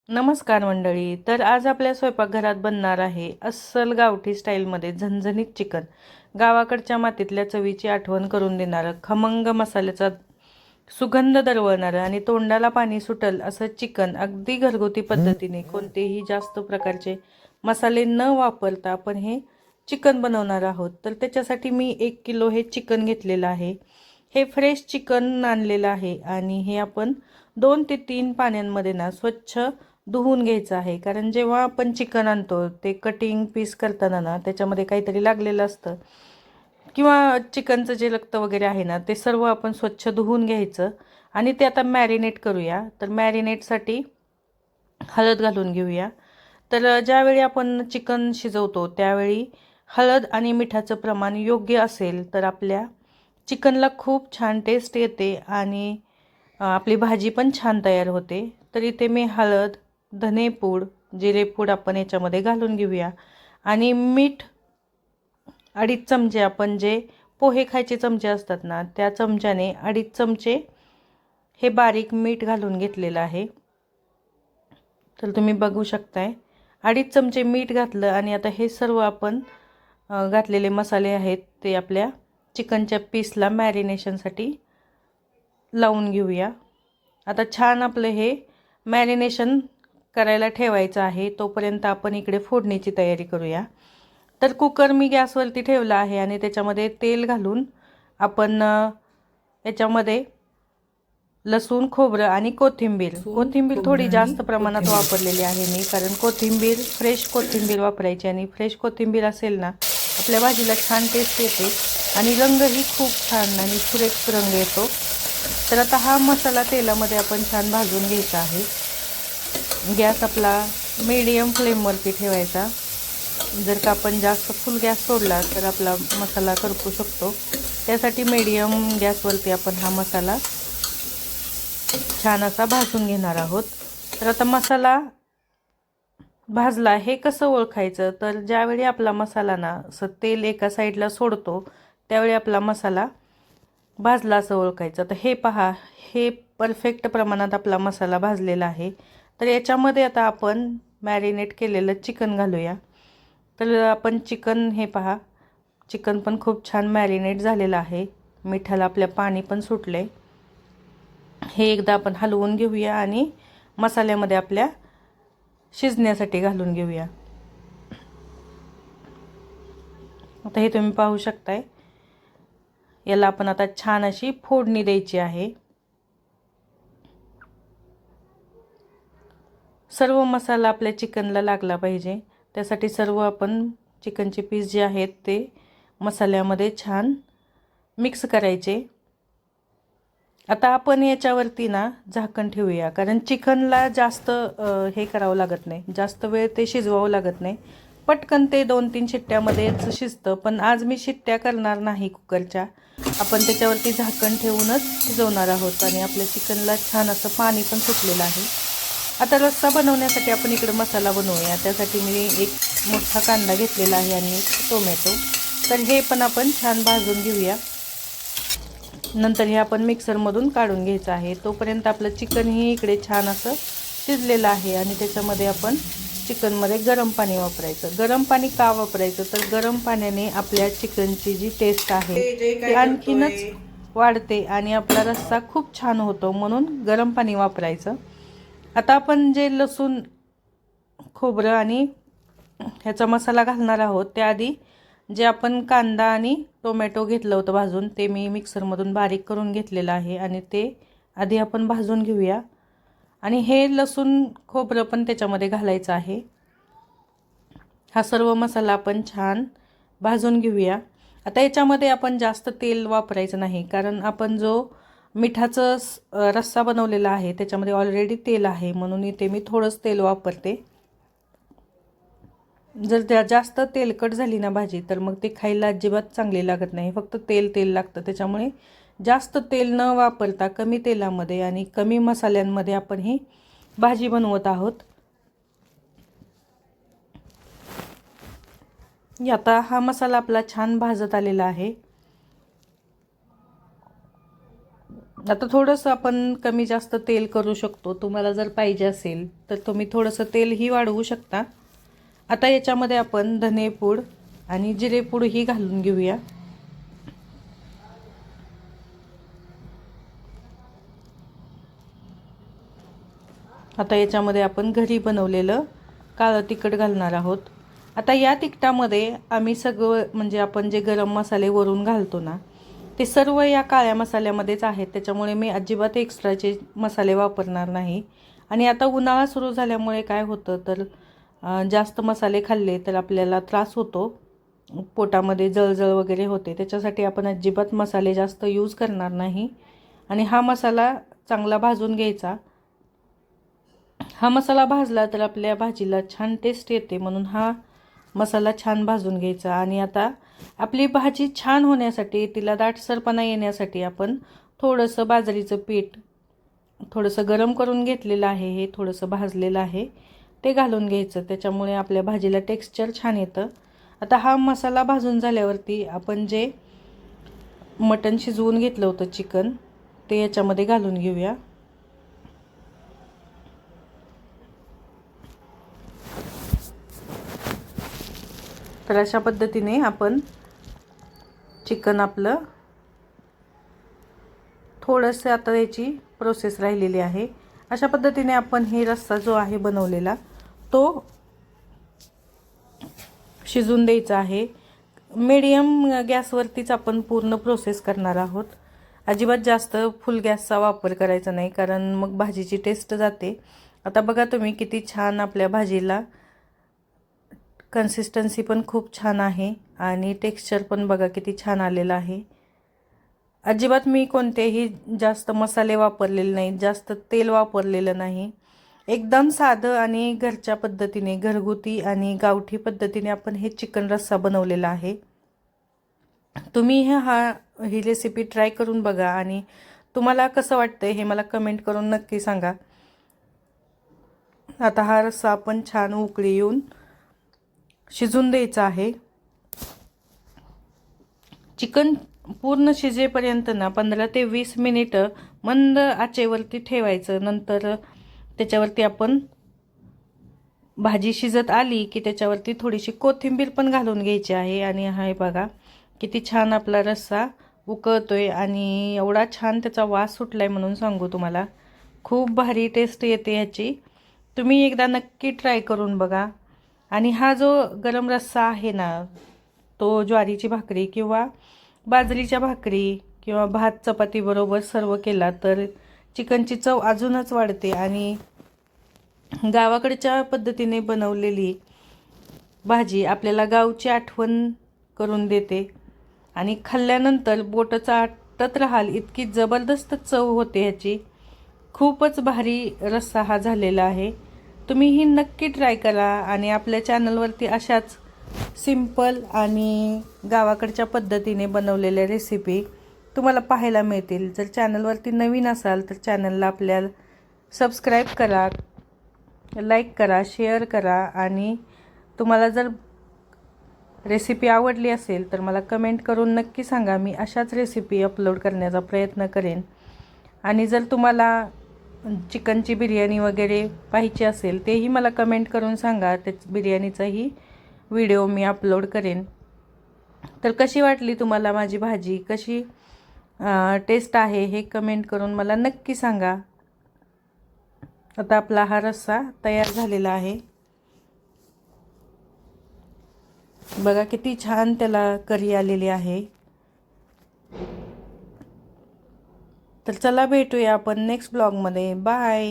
नमस्कार मंडळी. तर आज आपल्या स्वयंपाकघरात बनणार आहे अस्सल गावठी स्टाईलमध्ये झणझणीत चिकन. गावाकडच्या मातीतल्या चवीची आठवण करून देणारं, खमंग मसाल्याचा सुगंध दरवळणारं आणि तोंडाला पाणी सुटल असं चिकन अगदी घरगुती पद्धतीने कोणतेही जास्त प्रकारचे मसाले न वापरता आपण हे चिकन बनवणार आहोत. तर त्याच्यासाठी मी 1 किलो हे चिकन घेतलेलं आहे. हे फ्रेश चिकन आणलेलं आहे आणि हे आपण 2 ते 3 पाण्यांमध्ये ना स्वच्छ धुवून घ्यायचं आहे. कारण जेव्हा आपण चिकन आणतो ते कटिंग पीस करताना ना त्याच्यामध्ये काहीतरी लागलेलं असतं किंवा चिकनचं जे रक्त वगैरे आहे ना ते सर्व आपण स्वच्छ धुवून घ्यायचं आणि ते आता मॅरिनेट करूया. तर मॅरिनेटसाठी हळद घालून घेऊया. तर ज्यावेळी आपण चिकन शिजवतो त्यावेळी हळद आणि मिठाचं प्रमाण योग्य असेल तर आपल्या चिकनला खूप छान टेस्ट येते आणि आपली भाजी पण छान तयार होते. तर इथे मी हळद, धनेपूड, जिरेपूड आपण याच्यामध्ये घालून घेऊया आणि मीठ 2.5 चमचे, आपण जे पोहे खायचे चमचे असतात ना त्या चमच्याने 2.5 चमचे हे बारीक मीठ घालून घेतलेलं आहे. तर तुम्ही बघू शकताय 2.5 चमचे मीठ घातलं आणि आता हे सर्व आपण घातलेले मसाले आहेत ते आपल्या चिकनच्या पीसला मॅरिनेशनसाठी लावून घेऊया. आता छान आपलं हे मॅरिनेशन करायला ठेवायचं आहे. तोपर्यंत आपण इकडे फोडणीची तयारी करूया. तर कुकर मी गॅसवरती ठेवला आहे आणि त्याच्यामध्ये तेल घालून आपण याच्यामध्ये लसूण, खोबरं आणि कोथिंबीर थोडी जास्त प्रमाणात वापरलेली आहे मी, कारण कोथिंबीर फ्रेश कोथिंबीर वापरायची आणि फ्रेश कोथिंबीर असेल ना आपल्या भाजीला छान टेस्ट येते आणि रंगही खूप छान आणि सुरेख रंग येतो. तर आता हा मसाला तेलामध्ये आपण छान भाजून घ्यायचा आहे. गॅस आपला मीडियम फ्लेमवरती ठेवायचा. जर का आपण जास्त फुल गॅस सोडला तर आपला मसाला करपू शकतो. त्यासाठी मीडियम गॅसवरती आपण हा मसाला छान असा भाजून घेणार आहोत. तर आता मसाला भाजला हे कसं ओळखायचं, तर ज्यावेळी आपला मसाला ना असं तेल एका साईडला सोडतो त्यावेळी आपला मसाला भाजला असं ओळखायचं. तर हे पहा, हे परफेक्ट प्रमाणात आपला मसाला भाजलेला आहे. तर याच्यामध्ये आता आपण मॅरिनेट केलेलं चिकन घालूया. तर आपण चिकन, हे पहा, चिकन पण खूप छान मॅरिनेट झालेलं आहे. मिठाला आपल्या पाणी पण सुटले. हे एकदा आपण हलवून घेऊया आणि मसाल्यामध्ये आपल्या शिजण्यासाठी घालून घेऊया. आता हे तुम्ही पाहू शकताय. याला आपण आता छान अशी फोडणी द्यायची आहे. सर्व मसाला आपल्या चिकनला लागला पाहिजे, त्यासाठी सर्व आपण चिकनचे पीस जे आहेत ते मसाल्यामध्ये छान मिक्स करायचे. आता आपण याच्यावरती ना झाकण ठेवूया, कारण चिकनला जास्त हे करावं लागत नाही, जास्त वेळ ते शिजवावं लागत नाही. पटकन ते 2-3 शिट्ट्यामध्येच शिजतं. पण आज मी शिट्ट्या करणार नाही कुकरच्या, आपण त्याच्यावरती झाकण ठेवूनच शिजवणार आहोत आणि आपल्या चिकनला छान असं पाणी पण सुटलेलं आहे. आता रस्सा बनवण्यासाठी आपण इकडे मसाला बनवूया. त्यासाठी मी एक मोठा कांदा घेतलेला आहे आणि एक टोमॅटो. तर हे पण आपण छान भाजून घेऊया. नंतर हे आपण मिक्सरमधून काढून घ्यायचं आहे. तोपर्यंत आपलं चिकनही इकडे छान असं शिजलेलं आहे आणि त्याच्यामध्ये आपण चिकनमध्ये गरम पाणी वापरायचं. गरम पाणी का वापरायचं, तर गरम पाण्याने आपल्या चिकनची जी टेस्ट आहे ती आणखीनच वाढते आणि आपला रस्सा खूप छान होतो, म्हणून गरम पाणी वापरायचं. आता आपण जे लसूण, खोबरं आणि ह्याचा मसाला घालणार आहोत त्याआधी जे आपण कांदा आणि टोमॅटो घेतलं होतं भाजून, ते मी मिक्सरमधून बारीक करून घेतलेलं आहे आणि ते आधी आपण भाजून घेऊया. आणि हे लसूण खोबरं पण त्याच्यामध्ये घालायचं आहे. हा सर्व मसाला आपण छान भाजून घेऊया. आता याच्यामध्ये आपण जास्त तेल वापरायचं नाही, कारण आपण जो मिठाचं रस्सा बनवलेला आहे त्याच्यामध्ये ऑलरेडी तेल आहे, म्हणून इथे मी थोडंच तेल वापरते. जर जास्त तेलकट झाली ना भाजी तर मग ते खायला अजिबात चांगली लागत नाही. फक्त तेल तेल लागतं. त्याच्यामुळे जास्त तेल न वापरता कमी तेलामध्ये आणि कमी मसाल्यांमध्ये आपण ही भाजी बनवत आहोत. आता हा मसाला आपला छान भाजत आलेला आहे आता थोडंसं आपण कमी जास्त तेल करू शकतो, तुम्हाला जर पाहिजे असेल तर तुम्ही थोडंसं तेलही वाढवू शकता. आता याच्यामध्ये आपण धनेपूड आणि जिरेपूड ही घालून घेऊया. आता याच्यामध्ये आपण घरी बनवलेलं काळं तिखट घालणार आहोत. आता या तिखटामध्ये आम्ही सगळं म्हणजे आपण जे गरम मसाले वरून घालतो ना, ते सर्व या काळ्या मसाल्यामध्येच आहेत. त्याच्यामुळे मी अजिबात एक्स्ट्राचे मसाले वापरणार नाही. आणि आता उन्हाळा सुरू झाल्यामुळे काय होतं तर जास्त मसाले खाल्ले तर आपल्याला त्रास होतो, पोटामध्ये जळजळ वगैरे होते. त्याच्यासाठी आपण अजिबात मसाले जास्त यूज करणार नाही. आणि हा मसाला चांगला भाजून घ्यायचा. हा मसाला भाजला तर आपल्या भाजीला छान टेस्ट येते, म्हणून हा मसाला छान भाजून घ्यायचा. आणि आता आपली भाजी छान होण्यासाठी, तिला दाटसरपणा येण्यासाठी आपण थोडंसं बाजरीचं पीठ थोडंसं गरम करून घेतलेलं आहे, हे थोडंसं भाजलेलं आहे ते घालून घ्यायचं. त्याच्यामुळे आपल्या भाजीला टेक्स्चर छान येतं. आता हा मसाला भाजून झाल्यावरती आपण जे मटण शिजवून घेतलं होतं, चिकन, ते याच्यामध्ये घालून घेऊया. तर अशा पद्धतीने आपण चिकन आपलं थोडंसं, आता याची प्रोसेस राहिलेली आहे. अशा पद्धतीने आपण हे रस्सा जो आहे बनवलेला तो शिजून द्यायचा आहे. मीडियम गॅसवरतीच आपण पूर्ण प्रोसेस करणार आहोत. अजिबात जास्त फुल गॅसचा वापर करायचा नाही, कारण मग भाजीची टेस्ट जाते. आता बघा तुम्ही किती छान आपल्या भाजीला कन्सिस्टन्सी पण खूप छान आहे आणि टेक्स्चर पण बघा किती छान आलेलं आहे. अजिबात मी कोणतेही जास्त मसाले वापरलेले नाहीत, जास्त तेल वापरलेलं नाही. एकदम साधं आणि घरच्या पद्धतीने, घरगुती आणि गावठी पद्धतीने आपण हे चिकन रस्सा बनवलेला आहे. तुम्ही ही रेसिपी ट्राय करून बघा आणि तुम्हाला कसं वाटतंय हे मला कमेंट करून नक्की सांगा. आता हा रस्सा आपण छान उकळी येऊन शिजून द्यायचा आहे. चिकन पूर्ण शिजेपर्यंत ना 15 ते 20 मिनिटं मंद आचेवरती ठेवायचं. नंतर त्याच्यावरती आपण भाजी शिजत आली की त्याच्यावरती थोडीशी कोथिंबीर पण घालून घ्यायची आहे. आणि हा बघा किती छान आपला रस्सा उकळतोय आणि एवढा छान त्याचा वास सुटलाय म्हणून सांगू तुम्हाला. खूप भारी टेस्ट येते ह्याची. तुम्ही एकदा नक्की ट्राय करून बघा. आणि हा जो गरम रस्सा आहे ना, तो ज्वारीची भाकरी किंवा बाजरीच्या भाकरी किंवा भात चपाती बरोबर सर्व केला तर चिकनची चव अजूनच वाढते. आणि गावाकडच्या पद्धतीने बनवलेली भाजी आपल्याला गावची आठवण करून देते आणि खाल्ल्यानंतर बोटं चाटत राहाल इतकी जबरदस्त चव होते ह्याची. खूपच भारी रस्सा हा झालेला आहे. तुम्हीही नक्की ट्राय करा आणि आपल्या चॅनलवरती अशाच सिंपल आणि गावाकडच्या पद्धतीने बनवलेल्या रेसिपी तुम्हाला पाहायला मिळतील. जर चॅनलवरती नवीन असाल तर चॅनलला आपल्याला सबस्क्राईब करा, लाईक करा, शेअर करा. आणि तुम्हाला जर रेसिपी आवडली असेल तर मला कमेंट करून नक्की सांगा. मी अशाच रेसिपी अपलोड करण्याचा प्रयत्न करेन. आणि जर तुम्हाला चिकनची बिर्याणी वगैरे पाहिजे असेल तेही मला कमेंट करून सांगा. त्याच बिर्याणीचाही व्हिडिओ मी अपलोड करेन. तर कशी वाटली तुम्हाला माझी भाजी, कशी टेस्ट आहे हे कमेंट करून मला नक्की सांगा. आता आपला हा रस्सा तयार झालेला आहे. बघा किती छान त्याला करी आलेली आहे. तर चला भेटूया आपण नेक्स्ट ब्लॉगमध्ये. बाय.